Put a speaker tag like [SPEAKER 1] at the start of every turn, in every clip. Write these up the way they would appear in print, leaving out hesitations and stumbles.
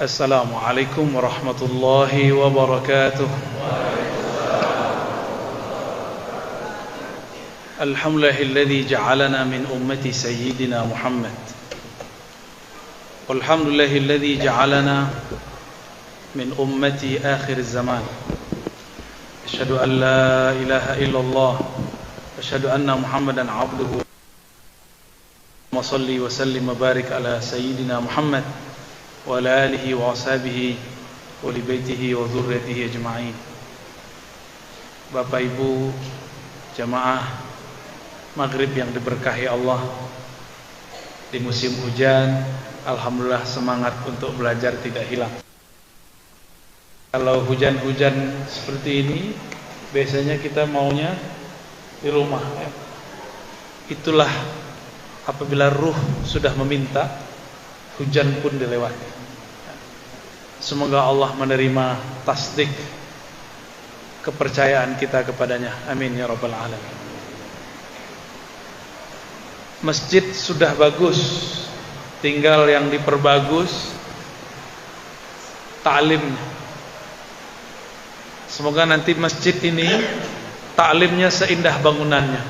[SPEAKER 1] Assalamualaikum warahmatullahi wabarakatuh. Alhamdulillahilladzi ja'alana min ummati sayyidina Muhammad. Walhamdulillahilladzi ja'alana min ummati akhir zaman. Asyhadu an la ilaha illallah wa asyhadu anna Muhammadan 'abduhu wa salli wa sallim wa barik ala sayyidina Muhammad wa ala alihi wa ashabihi wa li baitihi wa dzurriyyatihi ajma'in. Bapak Ibu jamaah maghrib yang diberkahi Allah, di musim hujan alhamdulillah semangat untuk belajar tidak hilang. Kalau hujan-hujan seperti ini biasanya kita maunya di rumah ya. Itulah apabila ruh sudah meminta, hujan pun dilewati. Semoga Allah menerima tasdik kepercayaan kita kepadanya. Amin ya rabbal alamin. Masjid sudah bagus, tinggal yang diperbagus ta'limnya. Semoga nanti masjid ini ta'limnya seindah bangunannya.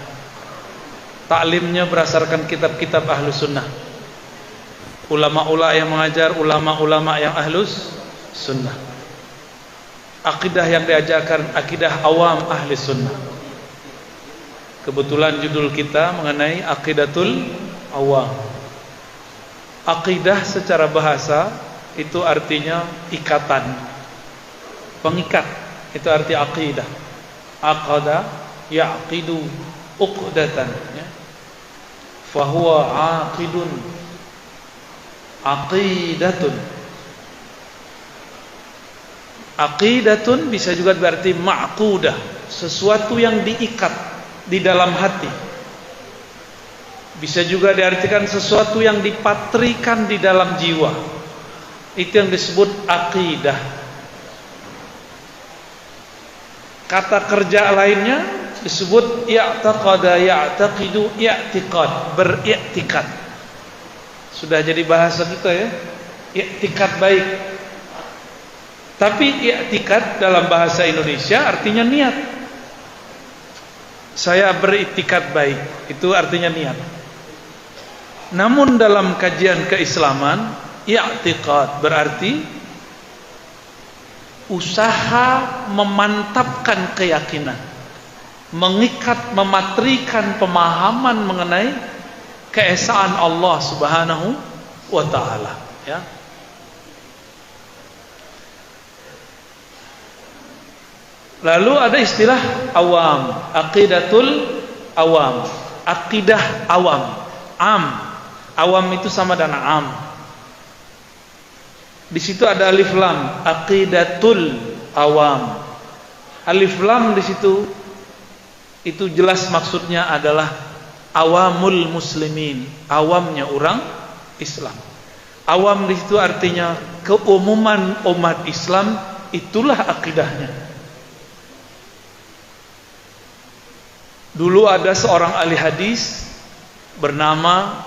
[SPEAKER 1] Ta'limnya berdasarkan kitab-kitab Ahlus Sunnah. Ulama-ulama yang mengajar, ulama-ulama yang Ahlus Sunnah. Akidah yang diajarkan akidah awam Ahli Sunnah. Kebetulan judul kita mengenai Aqidatul Awam. Aqidah secara bahasa itu artinya ikatan, pengikat. Itu arti aqidah. Aqada ya'qidu uqdatan ya. Fahuwa aqidun. Aqidatun. Aqidatun bisa juga berarti ma'qudah, sesuatu yang diikat di dalam hati. Bisa juga diartikan sesuatu yang dipatrikan di dalam jiwa. Itu yang disebut aqidah. Kata kerja lainnya disebut i'taqada ya'taqidu i'tiqad, beriktikad. Sudah jadi bahasa kita ya, i'tikad baik. Tapi i'tikad dalam bahasa Indonesia artinya niat. Saya beriktikad baik, itu artinya niat. Namun dalam kajian keislaman, i'tikad berarti usaha memantapkan keyakinan, mengikat, mematrikan pemahaman mengenai keesaan Allah Subhanahu wa taala ya. Lalu ada istilah awam, aqidatul awam, akidah awam, am. Awam itu sama dengan am. Di situ ada alif lam, aqidatul awam. Alif lam di situ itu jelas maksudnya adalah awamul muslimin, awamnya orang Islam. Awam di situ artinya keumuman umat Islam, itulah akidahnya. Dulu ada seorang ahli hadis bernama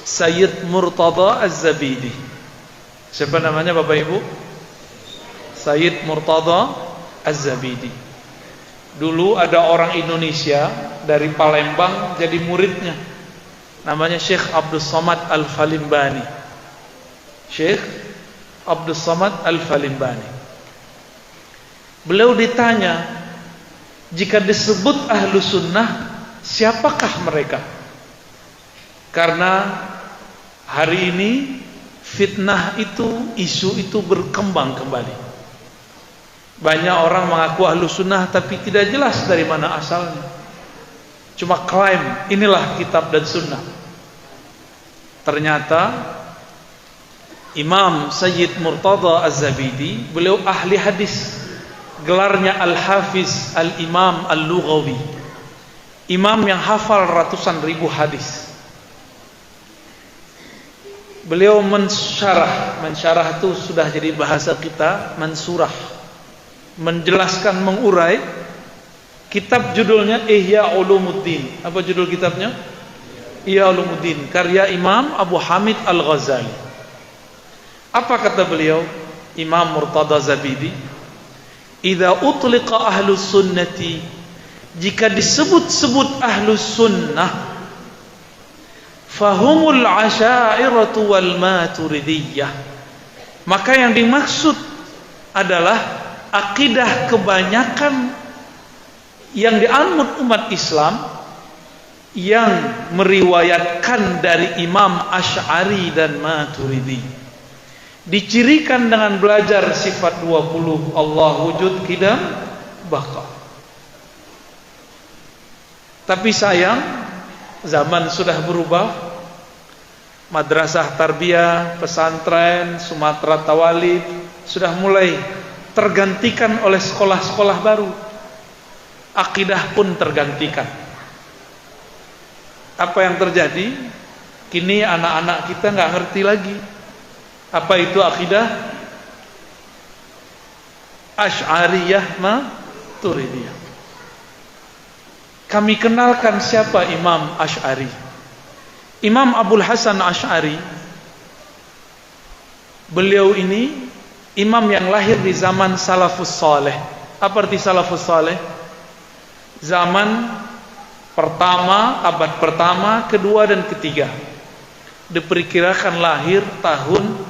[SPEAKER 1] Sayyid Murtada Az-Zabidi. Siapa namanya Bapak Ibu? Sayyid Murtada Az-Zabidi. Dulu ada orang Indonesia dari Palembang jadi muridnya. Namanya Syekh Abdul Somad Al-Falimbani. Syekh Abdul Somad Al-Falimbani. Beliau ditanya, jika disebut ahlu sunnah, siapakah mereka? Karena hari ini fitnah itu, isu itu berkembang kembali. Banyak orang mengaku ahlu sunnah tapi tidak jelas dari mana asalnya. Cuma klaim, inilah kitab dan sunnah. Ternyata Imam Sayyid Murtada Az-Zabidi, beliau ahli hadis. Gelarnya Al-Hafiz Al-Imam Al-Lughawi, imam yang hafal ratusan ribu hadis. Beliau mensyarah itu sudah jadi bahasa kita, mansurah, menjelaskan, mengurai kitab judulnya Ihya Ulumuddin. Apa judul kitabnya? Ihya Ulumuddin, karya Imam Abu Hamid Al-Ghazali. Apa kata beliau? Imam Murtada Zabidi, idza utliqa ahlus sunnati, jika disebut-sebut ahlus sunnah, fahumul asyairatu wal maturidiyah, maka yang dimaksud adalah akidah kebanyakan yang dianut umat Islam yang meriwayatkan dari Imam Asy'ari dan Maturidi. Dicirikan dengan belajar sifat 20, Allah wujud, qidam, baqa. Tapi sayang, zaman sudah berubah. Madrasah tarbiyah, pesantren, Sumatera Tawalid sudah mulai tergantikan oleh sekolah-sekolah baru. Akidah pun tergantikan. Apa yang terjadi? Kini anak-anak kita nggak ngerti lagi apa itu akidah Asy'ariyah Maturidiyah. Kami kenalkan siapa Imam Asy'ari. Imam Abul Hasan Asy'ari, beliau ini imam yang lahir di zaman Salafus Saleh. Apa arti Salafus Saleh? Zaman pertama, abad pertama, kedua dan ketiga. Diperkirakan lahir tahun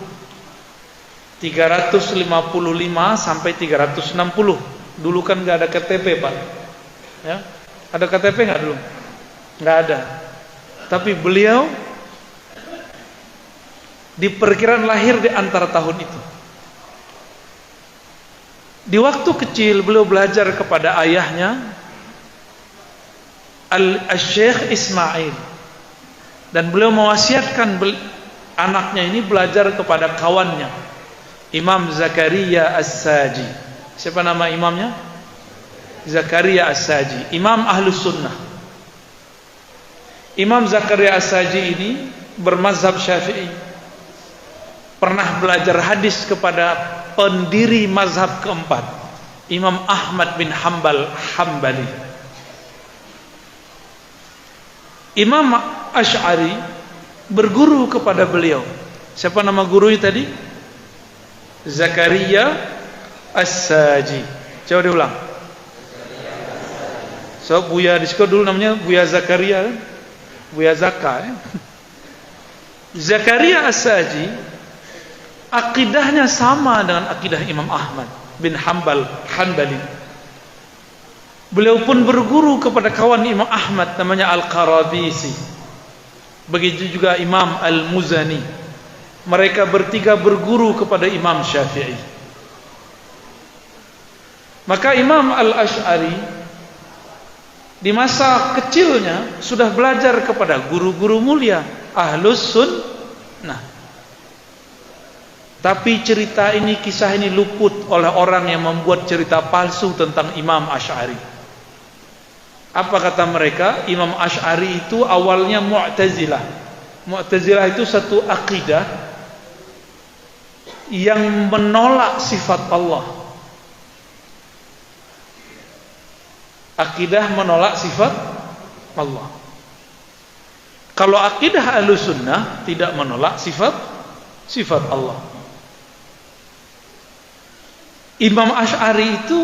[SPEAKER 1] 355 sampai 360. Dulu kan nggak ada KTP, Pak. Ya, ada KTP nggak dulu? Nggak ada. Tapi beliau diperkirakan lahir di antara tahun itu. Di waktu kecil beliau belajar kepada ayahnya Al-Syekh Ismail, dan beliau mewasiatkan anaknya ini belajar kepada kawannya Imam Zakaria As-Saji. Siapa nama imamnya? Zakaria As-Saji, Imam Ahlus Sunnah. Imam Zakaria As-Saji ini bermazhab Syafi'i, pernah belajar hadis kepada pendiri mazhab keempat, Imam Ahmad bin Hanbal Hambali. Imam Asy'ari berguru kepada beliau. Siapa nama gurunya tadi? Zakaria As-Saji. Coba diulang. So Buya di sekolah dulu namanya Buya Zakaria kan? Buya Zaka ya? Zakaria As-Saji akidahnya sama dengan akidah Imam Ahmad bin Hanbal Hanbali. Beliau pun berguru kepada kawan Imam Ahmad namanya Al-Qarabisi. Begitu juga Imam Al-Muzani. Mereka bertiga berguru kepada Imam Syafi'i. Maka Imam Al-Asy'ari di masa kecilnya sudah belajar kepada guru-guru mulia Ahlus Sunnah. Tapi cerita ini, kisah ini luput oleh orang yang membuat cerita palsu tentang Imam Asy'ari. Apa kata mereka? Imam Asy'ari itu awalnya Mu'tazilah. Mu'tazilah itu satu akidah yang menolak sifat Allah. Akidah menolak sifat Allah. Kalau akidah Ahlussunnah tidak menolak sifat Allah. Imam Asy'ari itu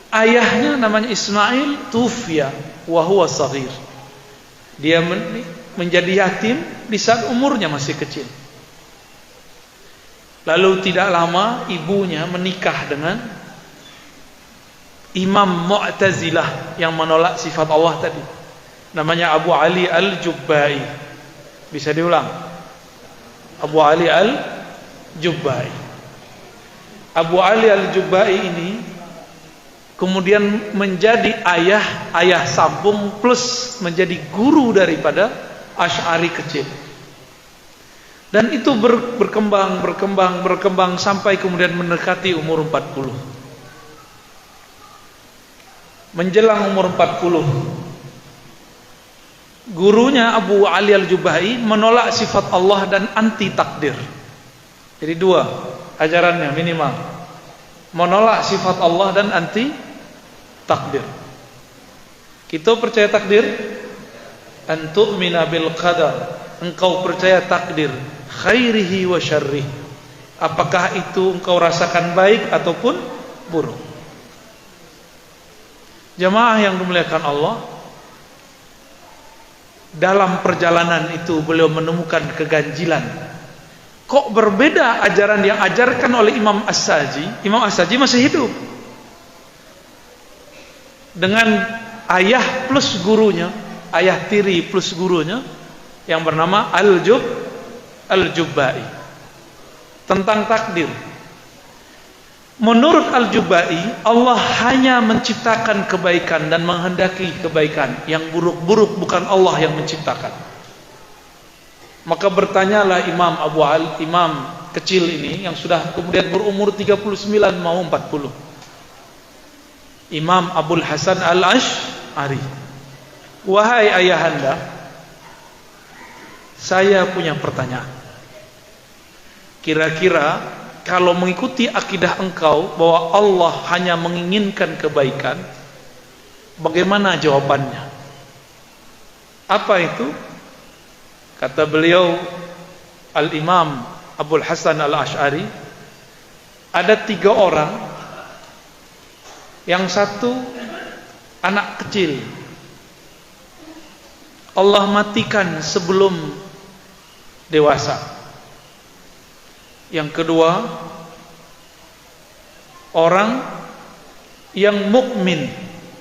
[SPEAKER 1] ayahnya namanya Ismail tufiya wa huwa shaghir. Dia menjadi yatim di saat umurnya masih kecil. Lalu tidak lama ibunya menikah dengan Imam Mu'tazilah yang menolak sifat Allah tadi. Namanya Abu Ali Al-Jubbai. Bisa diulang? Abu Ali Al-Jubbai. Abu Ali Al-Jubbai ini kemudian menjadi ayah sambung plus menjadi guru daripada Asy'ari kecil. Dan itu berkembang sampai kemudian mendekati umur 40. Menjelang umur 40, gurunya Abu Ali Al-Jubbai menolak sifat Allah dan anti takdir. Jadi dua ajarannya minimal. Menolak sifat Allah dan anti takdir. Kita percaya takdir? An tu'mina bil qadar. Engkau percaya takdir khairihi wa syarrih. Apakah itu engkau rasakan baik ataupun buruk? Jamaah yang dimuliakan Allah, dalam perjalanan itu beliau menemukan keganjilan. Kok berbeda ajaran yang ajarkan oleh Imam As-Saji? Imam As-Saji masih hidup, dengan ayah plus gurunya, ayah tiri plus gurunya yang bernama Al-Jubba'i, tentang takdir. Menurut Al-Jubba'i, Allah hanya menciptakan kebaikan dan menghendaki kebaikan. Yang buruk-buruk bukan Allah yang menciptakan. Maka bertanyalah Imam kecil ini, yang sudah kemudian berumur 39 mau 40, Imam Abul Hasan Al-Ash'ari, wahai ayahanda, saya punya pertanyaan. Kira-kira kalau mengikuti akidah engkau bahwa Allah hanya menginginkan kebaikan, bagaimana jawabannya? Apa itu? Kata beliau, Al-Imam Abul Hasan Al-Ash'ari, ada 3 orang. Yang satu anak kecil, Allah matikan sebelum dewasa. Yang kedua, orang yang mukmin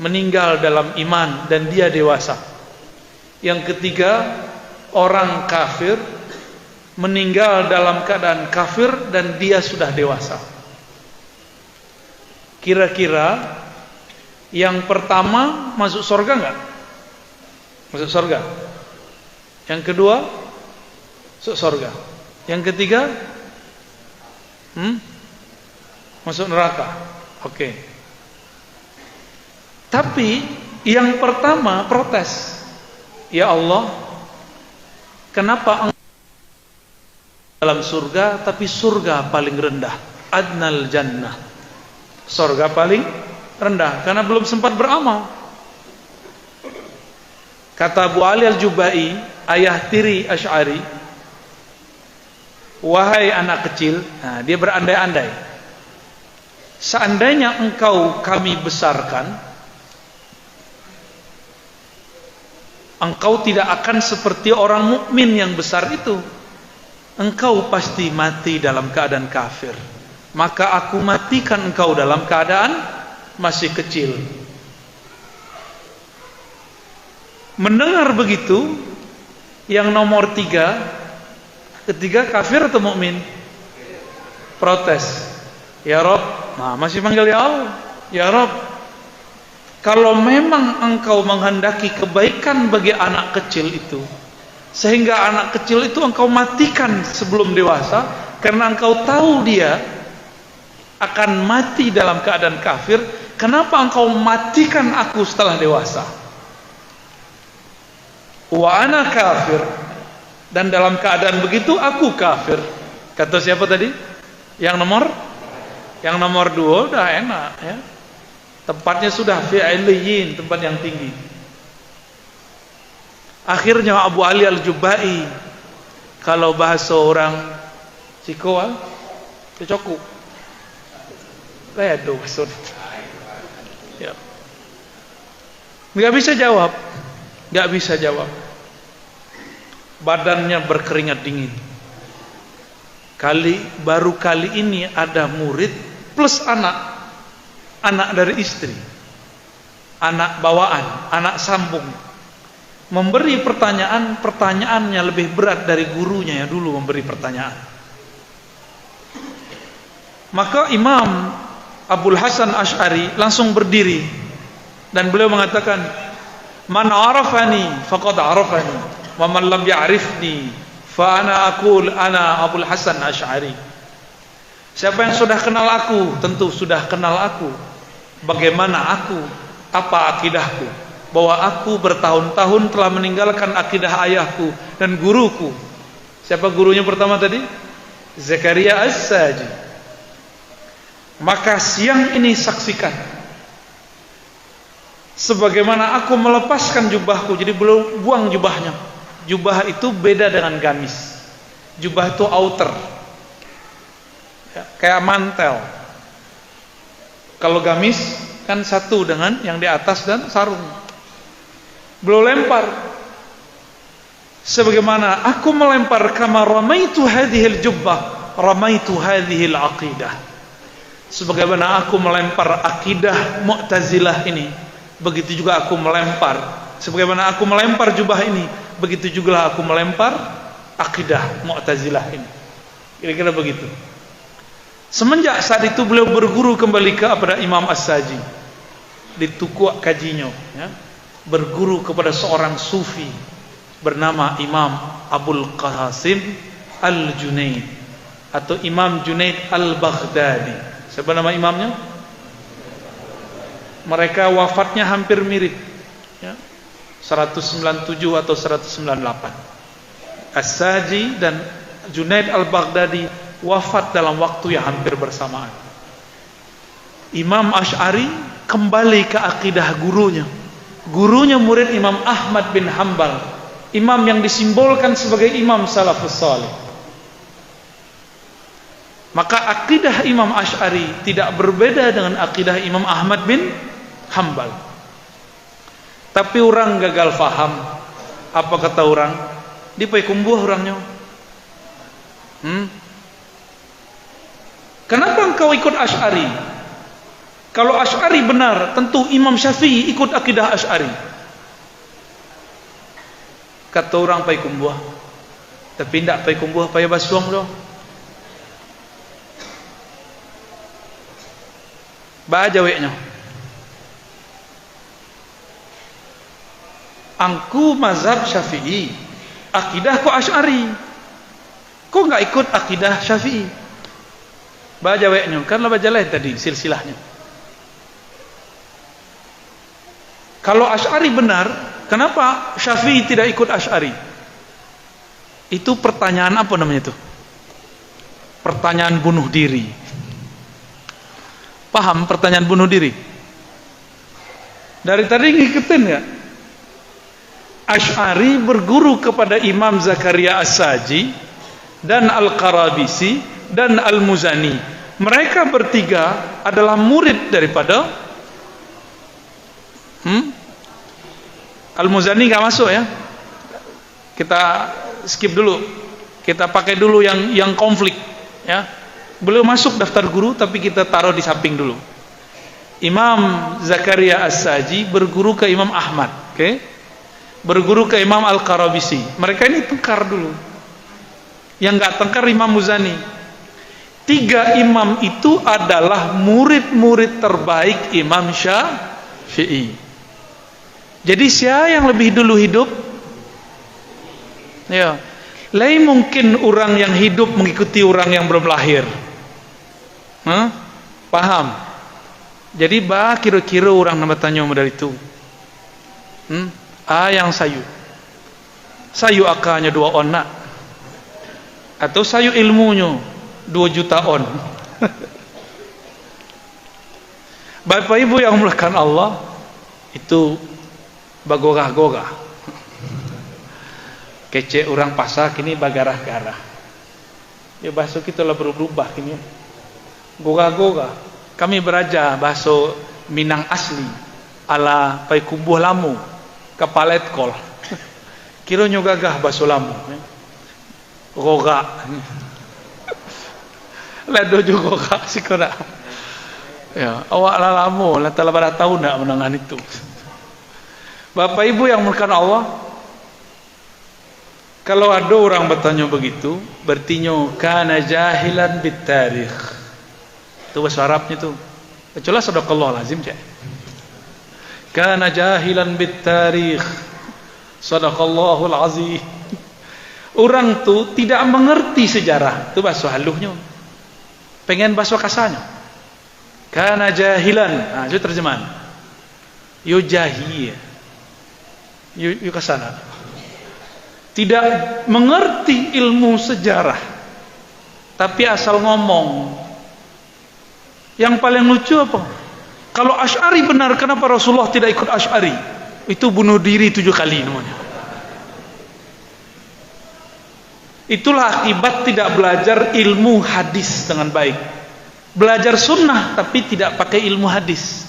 [SPEAKER 1] meninggal dalam iman dan dia dewasa. Yang ketiga, orang kafir meninggal dalam keadaan kafir dan dia sudah dewasa. Kira-kira yang pertama masuk surga enggak? Masuk surga. Yang kedua masuk surga. Yang ketiga masuk neraka. Oke. Tapi yang pertama protes. Ya Allah, kenapa engkau dalam surga tapi surga paling rendah? Adnal jannah. Surga paling rendah karena belum sempat beramal. Kata Abu Ali Al-Jubba'i, ayah tiri Asy'ari, wahai anak kecil, nah, dia berandai-andai, seandainya engkau kami besarkan, engkau tidak akan seperti orang mukmin yang besar itu. Engkau pasti mati dalam keadaan kafir. Maka aku matikan engkau dalam keadaan masih kecil. Mendengar begitu, yang nomor 3, ketiga kafir atau mukmin? Protes. Ya Rob, nah masih panggil ya Allah. Ya Rob, kalau memang engkau menghendaki kebaikan bagi anak kecil itu, sehingga anak kecil itu engkau matikan sebelum dewasa, karena engkau tahu dia akan mati dalam keadaan kafir, kenapa engkau matikan aku setelah dewasa? Wa ana kafir, dan dalam keadaan begitu aku kafir. Kata siapa tadi? Yang nomor 2 udah enak ya. Tempatnya sudah fi illiyin, tempat yang tinggi. Akhirnya Abu Ali Al-Jubba'i, kalau bahasa orang Cikoa, cocoku. Kayak maksud. Ya. Enggak bisa jawab. Enggak bisa jawab. Badannya berkeringat dingin. Baru kali ini ada murid plus anak dari istri, anak bawaan, anak sambung, memberi pertanyaannya lebih berat dari gurunya yang dulu memberi pertanyaan. Maka Imam Abul Hasan Ash'ari langsung berdiri dan beliau mengatakan, man arafani faqad arafani wa man lam ya'rifni fa ana aqul ana Abul Hasan Ash'ari. Siapa yang sudah kenal aku tentu sudah kenal aku. Bagaimana aku, apa akidahku, bahwa aku bertahun-tahun telah meninggalkan akidah ayahku dan guruku. Siapa gurunya pertama tadi? Zakaria As-Saji. Maka siang ini saksikan sebagaimana aku melepaskan jubahku. Jadi belum buang jubahnya. Jubah itu beda dengan gamis. Jubah itu outer. Ya, kayak mantel. Kalau gamis kan satu dengan yang di atas dan sarung. Beliau lempar. Sebagaimana aku melempar kama ramaitu hadhil jubbah, ramaitu hadhil aqidah. Sebagaimana aku melempar akidah Mu'tazilah ini, begitu juga aku melempar. Sebagaimana aku melempar jubah ini, begitu juga aku melempar akidah Mu'tazilah ini. Kira-kira begitu. Semenjak saat itu beliau berguru kembali kepada Imam As-Saji di Tukuk Kajinya, ya. Berguru kepada seorang sufi bernama Imam Abul Qasim Al-Junaid atau Imam Junaid Al-Baghdadi. Siapa nama imamnya? Mereka wafatnya hampir mirip, ya. 197 atau 198. As-Saji dan Junaid Al-Baghdadi wafat dalam waktu yang hampir bersamaan. Imam Asy'ari kembali ke akidah gurunya. Gurunya murid Imam Ahmad bin Hanbal, imam yang disimbolkan sebagai imam salafus salih. Maka akidah Imam Asy'ari tidak berbeda dengan akidah Imam Ahmad bin Hanbal. Tapi orang gagal faham. Apa kata orang? Di Payakumbuh orangnya. Kenapa engkau ikut Asy'ari? Kalau Asy'ari benar, tentu Imam Syafi'i ikut akidah Asy'ari. Kata orang Payakumbuh. Tapi tidak Payakumbuh, Paya Basuang doh. Baca weknya. Angku mazhab Syafi'i, akidahku Asy'ari. Kok enggak ikut akidah Syafi'i? Baca weknya, kan lah baca lain tadi silsilahnya. Kalau Asy'ari benar, kenapa Syafi'i tidak ikut Asy'ari? Itu pertanyaan apa namanya itu? Pertanyaan bunuh diri. Paham pertanyaan bunuh diri? Dari tadi ngikutin ya? Asy'ari berguru kepada Imam Zakaria As-Saji dan Al-Qarabisi dan Al-Muzani. Mereka bertiga adalah murid daripada Al-Muzani nggak masuk ya. Kita skip dulu. Kita pakai dulu yang konflik ya. Beliau masuk daftar guru tapi kita taruh di samping dulu. Imam Zakaria As-Saji berguru ke Imam Ahmad, oke? Berguru ke Imam Al-Qarabisi. Mereka ini tengkar dulu. Yang nggak tengkar Imam Muzani. Tiga imam itu adalah murid-murid terbaik Imam Syafi'i. Jadi siapa yang lebih dulu hidup? Ya, lain mungkin orang yang hidup mengikuti orang yang belum lahir. Paham? Jadi kira-kira orang nama tanya modal itu. Yang sayu akalnya 2 on nak, atau sayu ilmunya 2 juta on. Bapak Ibu yang mulakan Allah, itu bagorah-gorah. Kece orang pasar kini bagarah-garah. Ya bahasa kita lah berubah kini. Gorah-gorah. Kami beraja bahasa Minang asli ala Payakumbuh Lamu, kapalet kol. Kiranya gagah bahasa Lamu. Gorah. Lado juga gorah sih kena. Ya, awak lah Lamu, lah telah pada tahu nak menangan itu. Bapak Ibu yang mulakan Allah, kalau ada orang bertanya begitu, berarti kana jahilan bit tarikh. Itu bahasa Arabnya tuh. Kecuali sadaqallahu lazim cak. Kana jahilan bit tarikh. Sadaqallahul azim. Orang tuh tidak mengerti sejarah. Itu bahasa haluhnya. Pengen bahasa kasarnya. Kana jahilan. Nah, itu terjemahan. Yo jahil. Yuk ke sana. Tidak mengerti ilmu sejarah, tapi asal ngomong. Yang paling lucu apa? Kalau Asy'ari benar, kenapa Rasulullah tidak ikut Asy'ari? Itu bunuh diri 7 kali namanya. Itulah akibat tidak belajar ilmu hadis dengan baik. Belajar sunnah tapi tidak pakai ilmu hadis.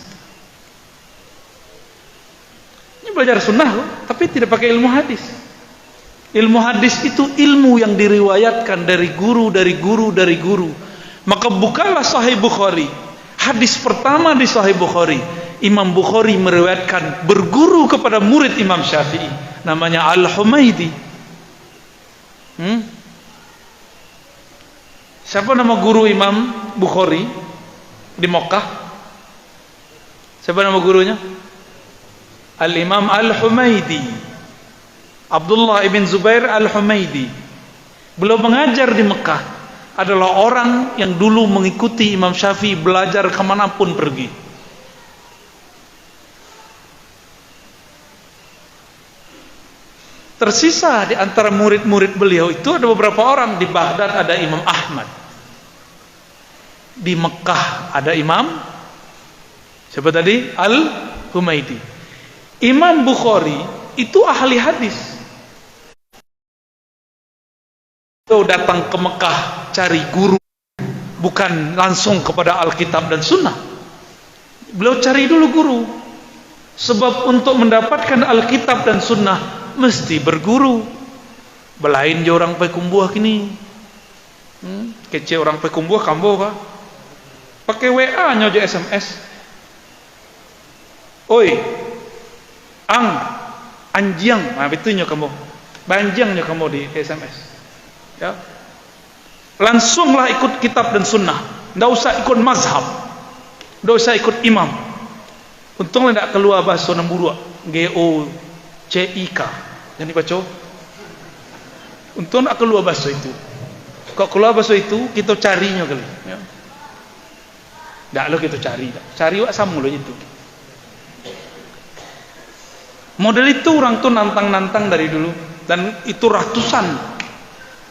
[SPEAKER 1] Ini belajar sunnah loh, tapi tidak pakai ilmu hadis. Ilmu hadis itu ilmu yang diriwayatkan dari guru, dari guru, dari guru. Maka bukalah Sahih Bukhari. Hadis pertama di Sahih Bukhari, Imam Bukhari meriwayatkan berguru kepada murid Imam Syafi'i, namanya Al-Humaidi. Siapa nama guru Imam Bukhari di Mekah? Siapa nama gurunya? Al-Imam Al-Humaidi, Abdullah ibn Zubair Al-Humaidi. Beliau mengajar di Mekah, adalah orang yang dulu mengikuti Imam Syafi'i belajar kemanapun pergi. Tersisa di antara murid-murid beliau itu ada beberapa orang. Di Baghdad ada Imam Ahmad, di Mekah ada Imam siapa tadi? Al-Humaidi. Imam Bukhari itu ahli hadis. Beliau datang ke Mekah cari guru, bukan langsung kepada Alkitab dan Sunnah. Beliau cari dulu guru, sebab untuk mendapatkan Alkitab dan Sunnah mesti berguru. Belain je orang pekumbuah kini. Kece orang pekumbuah kambo kah? Pakai WA nya aja SMS. Oi, anjing, betunya kamu. Banjangnya kamu di SMS. Ya. Langsunglah ikut kitab dan sunnah. Tidak usah ikut mazhab. Tidak usah ikut imam. Untunglah tidak keluar bahasa Namburu. GOCIK. Yang dibaca. Untung tak keluar bahasa itu. Kalau keluar bahasa itu, kita carinya kali. Ya. Tak lo kita cari. Cari wak sama lo itu. Model itu orang tuh nantang-nantang dari dulu. Dan itu ratusan.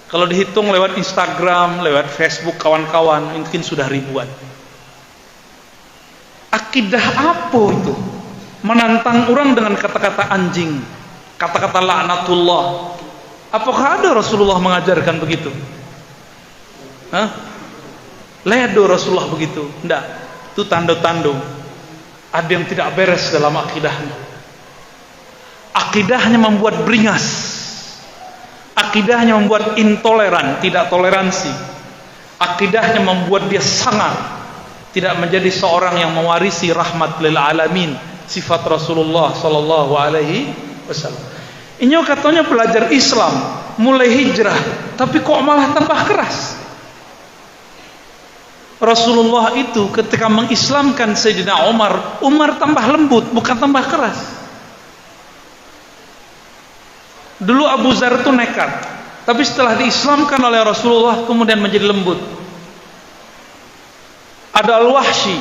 [SPEAKER 1] Kalau dihitung lewat Instagram, lewat Facebook kawan-kawan, mungkin sudah ribuan. Akidah apa itu? Menantang orang dengan kata-kata anjing, kata-kata laknatullah. Apakah ada Rasulullah mengajarkan begitu? Ledo Rasulullah begitu? Tidak. Itu tanda-tanda ada yang tidak beres dalam akidahnya. Akidahnya membuat beringas. Akidahnya membuat intoleran, tidak toleransi. Akidahnya membuat dia sangar, tidak menjadi seorang yang mewarisi rahmat lil alamin, sifat Rasulullah sallallahu alaihi wasallam. Ini katanya belajar Islam, mulai hijrah, tapi kok malah tambah keras. Rasulullah itu ketika mengislamkan Sayyidina Umar tambah lembut, bukan tambah keras. Dulu Abu Dzar itu nekat, tapi setelah diislamkan oleh Rasulullah kemudian menjadi lembut. Ada Al-Wahsy,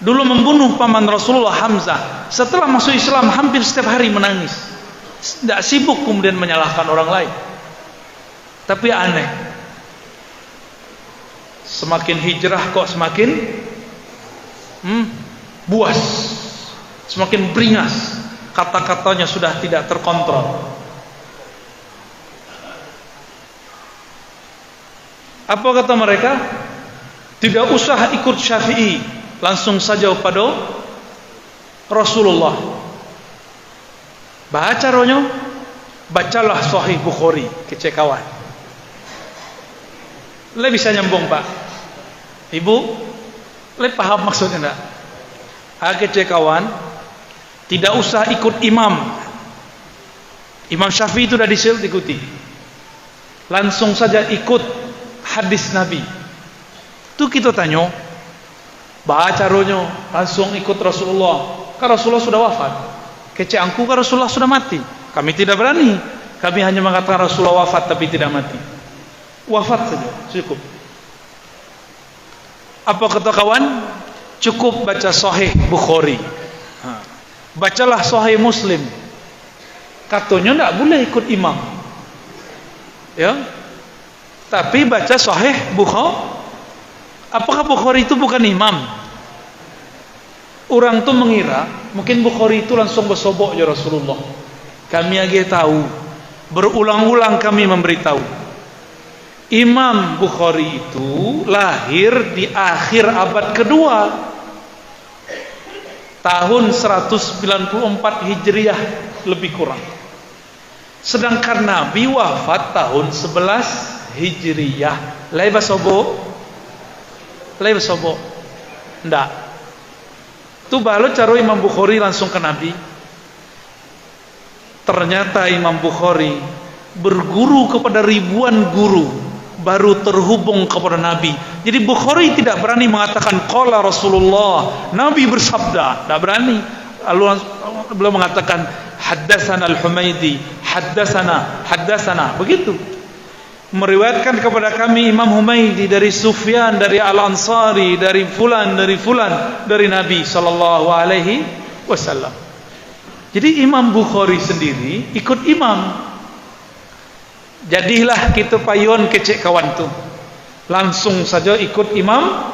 [SPEAKER 1] dulu membunuh paman Rasulullah Hamzah. Setelah masuk Islam hampir setiap hari menangis. Tidak sibuk kemudian menyalahkan orang lain. Tapi aneh, semakin hijrah kok semakin buas, semakin beringas. Kata-katanya sudah tidak terkontrol. Apa kata mereka? Tidak usah ikut Syafi'i, langsung saja pada Rasulullah. Baca ronyo, bacalah Sahih Bukhari, kece kawan. Le bisa nyambung pak? Ibu, le paham maksudnya enggak? Kece kawan. Tidak usah ikut imam. Imam Syafi'i itu sudah diikuti. Langsung saja ikut hadis Nabi. Itu kita tanya, baca ronyo, langsung ikut Rasulullah. Karena Rasulullah sudah wafat. Kece angku karena Rasulullah sudah mati. Kami tidak berani. Kami hanya mengatakan Rasulullah wafat tapi tidak mati. Wafat saja, cukup. Apa kata kawan? Cukup baca Sahih Bukhari. Bacalah Sahih Muslim. Katanya tidak boleh ikut imam. Ya. Tapi baca Sahih Bukhari. Apakah Bukhari itu bukan imam? Orang tu mengira mungkin Bukhari itu langsung bersobok ya Rasulullah. Kami aja tahu. Berulang-ulang kami memberitahu. Imam Bukhari itu lahir di akhir abad kedua, tahun 194 Hijriah lebih kurang. Sedangkan Nabi wafat tahun 11 Hijriah. Lai basobo? Ndak. Tu balo caro Imam Bukhari langsung ke Nabi. Ternyata Imam Bukhari berguru kepada ribuan guru baru terhubung kepada Nabi. Jadi Bukhari tidak berani mengatakan qala Rasulullah, Nabi bersabda, tidak berani. Lalu beliau mengatakan haddatsana al-Humaidi, haddatsana, begitu. Meriwayatkan kepada kami Imam Humaidi dari Sufyan, dari Al-Ansari, dari fulan, dari Nabi sallallahu alaihi wasallam. Jadi Imam Bukhari sendiri ikut imam. Jadilah kita payon kecek kawan tu, langsung saja ikut Imam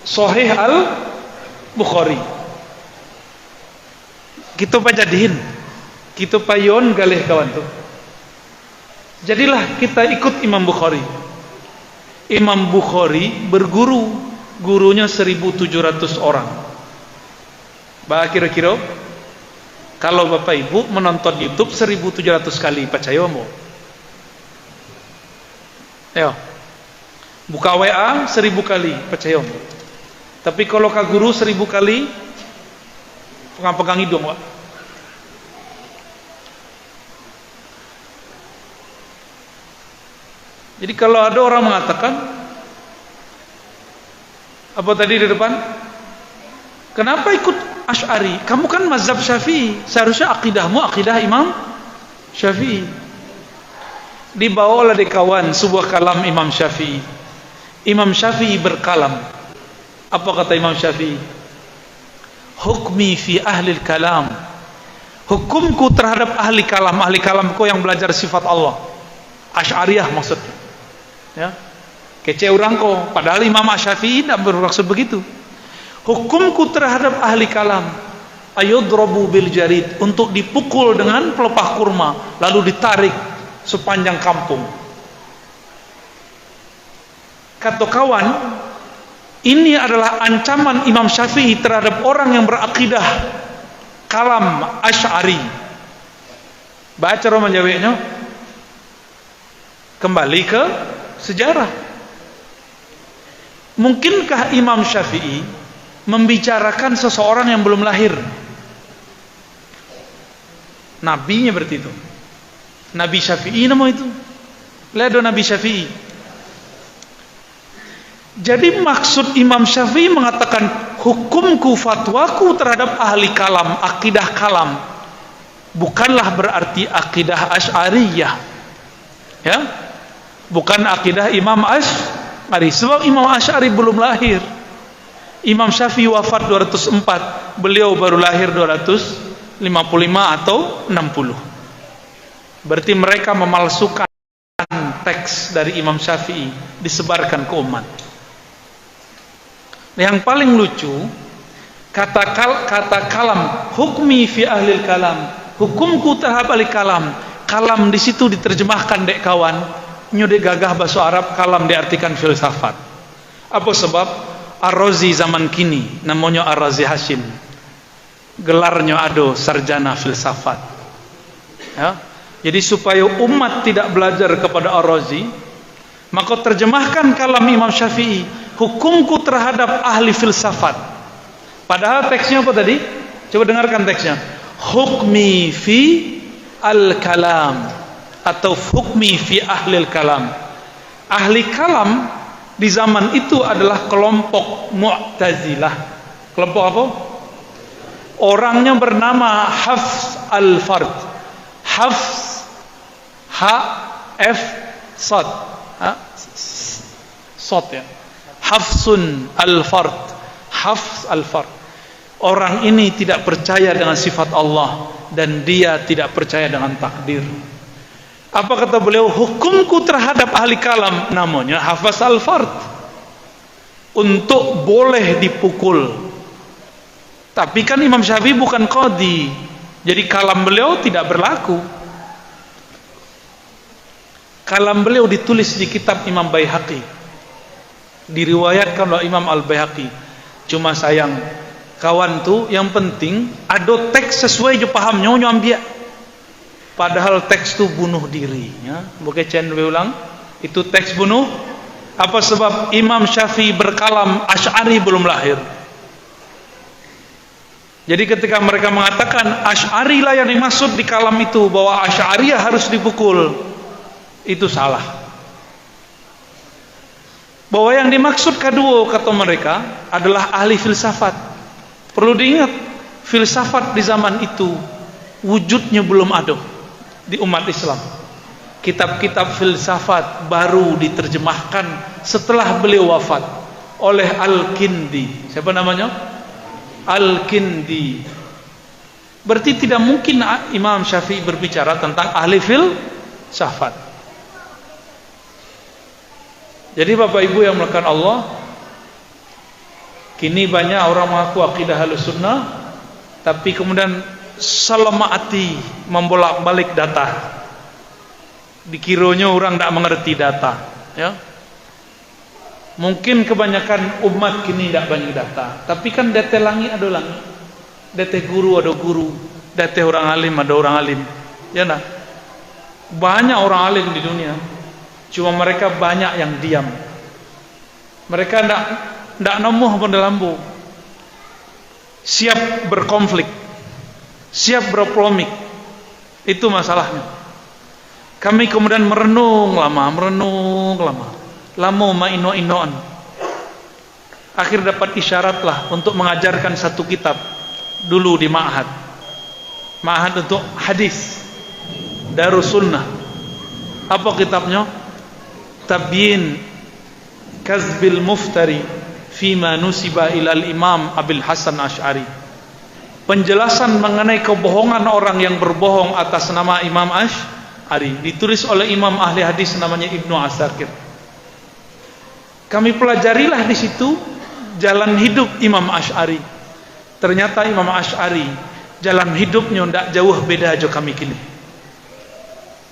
[SPEAKER 1] Sahih Al-Bukhari. Kita pajadihin, kita payon galih kawan tu. Jadilah kita ikut Imam Bukhari. Imam Bukhari berguru, gurunya 1.700 orang. Bah kira-kira kalau Bapak Ibu menonton YouTube 1.700 kali, percaya mau? Ayo, buka WA 1.000 kali, percaya mau? Tapi kalau ke guru 1.000 kali, pegang hidung, Pak. Jadi kalau ada orang mengatakan apa tadi di depan, kenapa ikut Asy'ari? Kamu kan mazhab Syafi'i, seharusnya akidahmu akidah Imam Syafi'i. Dibawa oleh kawan sebuah kalam Imam Syafi'i. Imam Syafi'i berkalam. Apa kata Imam Syafi'i? Hukmi fi ahli kalam. Hukumku terhadap ahli kalamku yang belajar sifat Allah. Asy'ariyah maksudnya. Ya. Kece orang kok, padahal Imam Syafi'i tidak bermaksud begitu. Hukumku terhadap ahli kalam ayudrabu bil jarid, untuk dipukul dengan pelepah kurma lalu ditarik sepanjang kampung. Kata kawan, ini adalah ancaman Imam Syafi'i terhadap orang yang berakidah kalam Asy'ari. Baca roman jawabnya, kembali ke sejarah. Mungkinkah Imam Syafi'i membicarakan seseorang yang belum lahir? Nabinya berarti itu. Nabi Syafi'i nama itu. Lihat Nabi Syafi'i. Jadi maksud Imam Syafi'i mengatakan hukumku, fatwaku terhadap ahli kalam, akidah kalam, bukanlah berarti akidah Asy'ariyah. Ya? Bukan akidah Imam Asy'ari. Sebab Imam Asy'ari belum lahir. Imam Syafi'i wafat 204, beliau baru lahir 255 atau 60. Berarti mereka memalsukan teks dari Imam Syafi'i, disebarkan ke umat. Yang paling lucu, kata kalam, hukmi fi ahli kalam, hukumku terhadap ahli kalam. Kalam di situ diterjemahkan dek kawan, nyude gagah bahasa Arab, kalam diartikan filsafat. Apa sebab? Ar-Razi zaman kini namanya Ar-Razi Hashim, gelarnya ado sarjana filsafat. Ya. Jadi supaya umat tidak belajar kepada Ar-Razi, maka terjemahkan kalam Imam Syafi'i, hukumku terhadap ahli filsafat. Padahal teksnya apa tadi? Coba dengarkan teksnya. Hukmi fi al-kalam, atau hukmi fi ahli al-kalam. Ahli kalam di zaman itu adalah kelompok Mu'tazilah. Kelompok apa? Orangnya bernama Hafs al-Fard. Hafs, H-F Sod, Sod ya. Hafsun al-Fard. Hafs al-Fard. Orang ini tidak percaya dengan sifat Allah dan dia tidak percaya dengan takdir. Apa kata beliau? Hukumku terhadap ahli kalam, namanya Hafs al-Fard, untuk boleh dipukul. Tapi kan Imam Syafi'i bukan qadhi, jadi kalam beliau tidak berlaku. Kalam beliau ditulis di kitab Imam Baihaqi, diriwayatkan oleh Imam Al-Baihaqi. Cuma sayang, kawan tuh yang penting ada teks sesuai je paham nyonya ambil. Padahal teks tu bunuh diri, ya. Bukan cenderung ulang, itu teks bunuh. Apa sebab Imam Syafi'i berkalam, Asy'ari belum lahir. Jadi ketika mereka mengatakan Asy'ari lah yang dimaksud di kalam itu, bahwa Asy'ariyah harus dipukul, itu salah. Bahwa yang dimaksud kedua, kata mereka, adalah ahli filsafat. Perlu diingat, filsafat di zaman itu wujudnya belum ada di umat Islam. Kitab-kitab filsafat baru diterjemahkan setelah beliau wafat oleh Al-Kindi. Siapa namanya? Al-Kindi. Berarti tidak mungkin Imam Syafi'i berbicara tentang ahli filsafat. Jadi Bapak Ibu yang melakukan Allah, kini banyak orang mengaku akidah Ahlussunnah, tapi kemudian salah hati membolak-balik data. Dikiranya orang tidak mengerti data, ya. Mungkin kebanyakan umat kini tidak banyak data, tapi kan data langit ada langit, data guru ada guru, data orang alim ada orang alim, ya nak. Banyak orang alim di dunia, cuma mereka banyak yang diam. Mereka tidak nemuh pada lampu, siap berkonflik, siap berpolemik. Itu masalahnya. Kami kemudian merenung lama maino-inoan. Akhir dapat isyaratlah untuk mengajarkan satu kitab dulu di ma'had untuk hadis Darus Sunnah. Apa kitabnya? Tabyin Kazbil Muftari Fima nusiba ilal Imam Abil Hasan Asy'ari. Penjelasan mengenai kebohongan orang yang berbohong atas nama Imam Asy'ari, ditulis oleh imam ahli hadis namanya Ibnu Asakir. Kami pelajarilah di situ jalan hidup Imam Asy'ari. Ternyata Imam Asy'ari jalan hidupnya tidak jauh beda aja kami kini.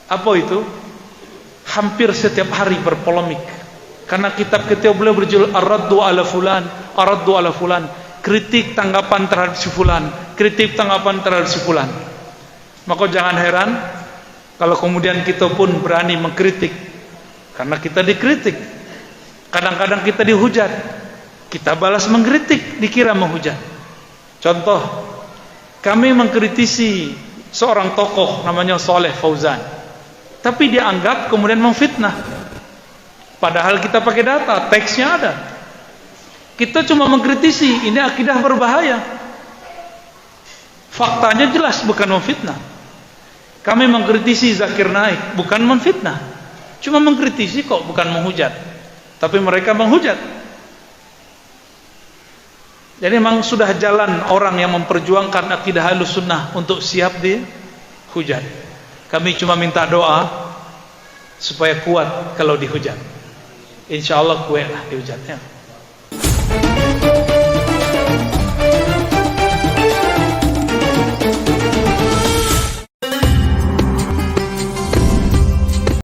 [SPEAKER 1] Apa itu? Hampir setiap hari berpolemik. Karena kitab-kitab beliau berjudul Ar-Raddu ala Fulan, Ar-Raddu ala Fulan, kritik tanggapan terhadap si Fulan, kritik tanggapan terhadap si Fulan. Maka jangan heran kalau kemudian kita pun berani mengkritik, karena kita dikritik. Kadang-kadang kita dihujat, kita balas mengkritik, dikira menghujat. Contoh, kami mengkritisi seorang tokoh namanya Saleh Fauzan, tapi dia anggap kemudian memfitnah. Padahal kita pakai data, teksnya ada. Kita cuma mengkritisi, ini akidah berbahaya. Faktanya jelas bukan memfitnah. Kami mengkritisi Zakir Naik, bukan memfitnah. Cuma mengkritisi kok, bukan menghujat. Tapi mereka menghujat. Jadi memang sudah jalan orang yang memperjuangkan akidah Ahlussunnah untuk siap dihujat. Kami cuma minta doa supaya kuat kalau dihujat. Insyaallah kuat lah dihujatnya.